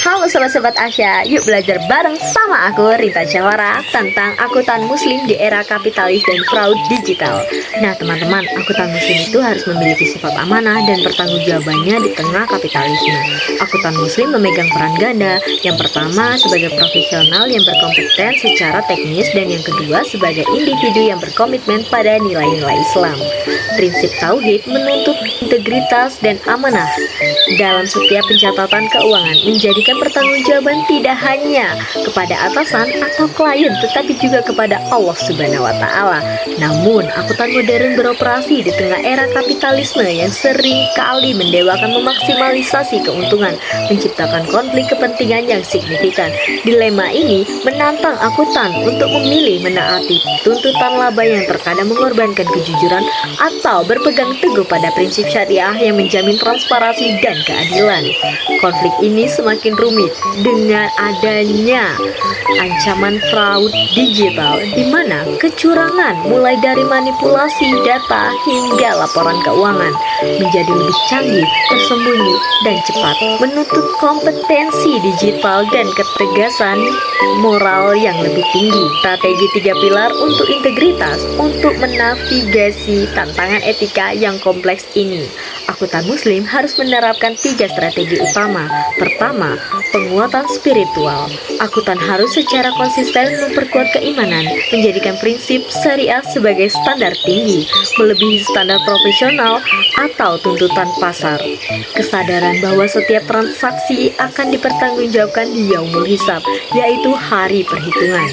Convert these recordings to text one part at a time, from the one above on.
Halo sobat-sobat Asya, yuk belajar bareng sama aku Rita Syawara tentang akuntan muslim di era kapitalis dan fraud digital. Nah teman-teman, akuntan muslim itu harus memiliki sifat amanah dan pertanggungjawabannya di tengah kapitalisme. Akuntan muslim memegang peran ganda, yang pertama sebagai profesional yang berkompeten secara teknis, dan yang kedua sebagai individu yang berkomitmen pada nilai-nilai Islam. Prinsip tauhid menuntut integritas dan amanah dalam setiap pencatatan keuangan, menjadikan pertanggungjawaban tidak hanya kepada atasan atau klien, tetapi juga kepada Allah Subhanahu wa Ta'ala. Namun, akuntan modern beroperasi di tengah era kapitalisme yang sering kali mendewakan memaksimalisasi keuntungan, menciptakan konflik kepentingan yang signifikan. Dilema ini menantang akuntan untuk memilih menaati tuntutan laba yang terkadang mengorbankan kejujuran atau berpegang teguh pada prinsip syariah yang menjamin transparansi dan keadilan. Konflik ini semakin rumit dengan adanya ancaman fraud digital, di mana kecurangan mulai dari manipulasi data hingga laporan keuangan menjadi lebih canggih, tersembunyi, dan cepat, menuntut kompetensi digital dan ketegasan moral yang lebih tinggi. Strategi 3 pilar untuk integritas untuk menavigasi tantangan etika yang kompleks ini. Akuntan muslim harus menerapkan 3 strategi utama. Pertama, penguatan spiritual. Akuntan harus secara konsisten memperkuat keimanan, menjadikan prinsip syariah sebagai standar tinggi, melebihi standar profesional atau tuntutan pasar. Kesadaran bahwa setiap transaksi akan dipertanggungjawabkan di yaumul hisab, yaitu hari perhitungan,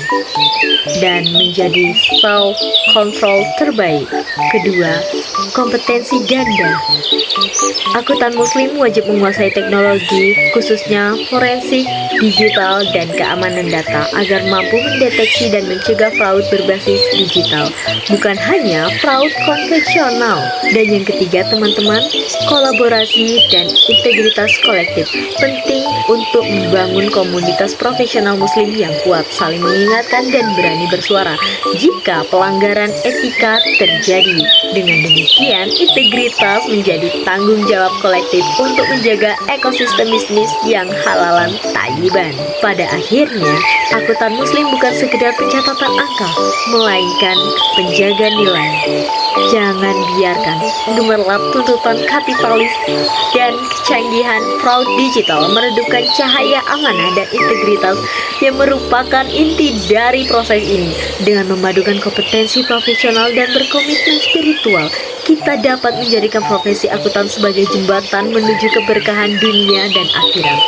dan menjadi self control terbaik. Kedua, kompetensi ganda. Akuntan muslim wajib menguasai teknologi, khususnya forensik, digital, dan keamanan data agar mampu mendeteksi dan mencegah fraud berbasis digital, bukan hanya fraud konvensional. Dan yang ketiga teman-teman, kolaborasi dan integritas kolektif. Penting untuk membangun komunitas profesional muslim yang kuat, saling mengingatkan dan berani bersuara jika pelanggaran etika terjadi. Dengan demikian, integritas menjadi tanggung jawab kolektif untuk menjaga ekosistem bisnis yang halalan tayyiban. Pada akhirnya, akuntan muslim bukan sekedar pencatatan angka, melainkan penjaga nilai. Jangan biarkan gemerlap tuntutan kapitalis dan kecanggihan fraud digital meredupkan cahaya amanah dan integritas yang merupakan inti dari proses ini. Dengan memadukan kompetensi profesional dan berkomitmen spiritual, kita dapat menjadikan profesi akuntan sebagai jembatan menuju keberkahan dunia dan akhirat.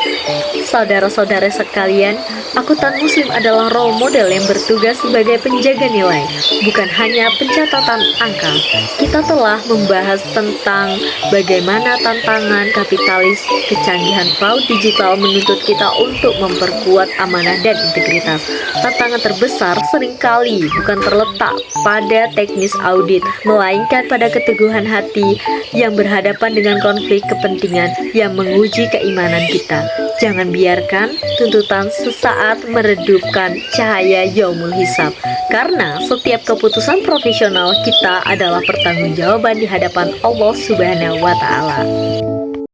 Saudara-saudara sekalian, akuntan muslim adalah role model yang bertugas sebagai penjaga nilai, bukan hanya pencatatan angka. Kita telah membahas tentang bagaimana tantangan kapitalis, kecanggihan fraud digital menuntut kita untuk memperkuat amanah dan integritas. Tantangan terbesar seringkali bukan terletak pada teknis audit, melainkan pada keteguhan hati yang berhadapan dengan konflik kepentingan yang menguji keimanan kita. Jangan biarkan tuntutan sesaat meredupkan cahaya yaumul hisab, karena setiap keputusan profesional kita adalah pertanggungjawaban di hadapan Allah Subhanahu wa Ta'ala.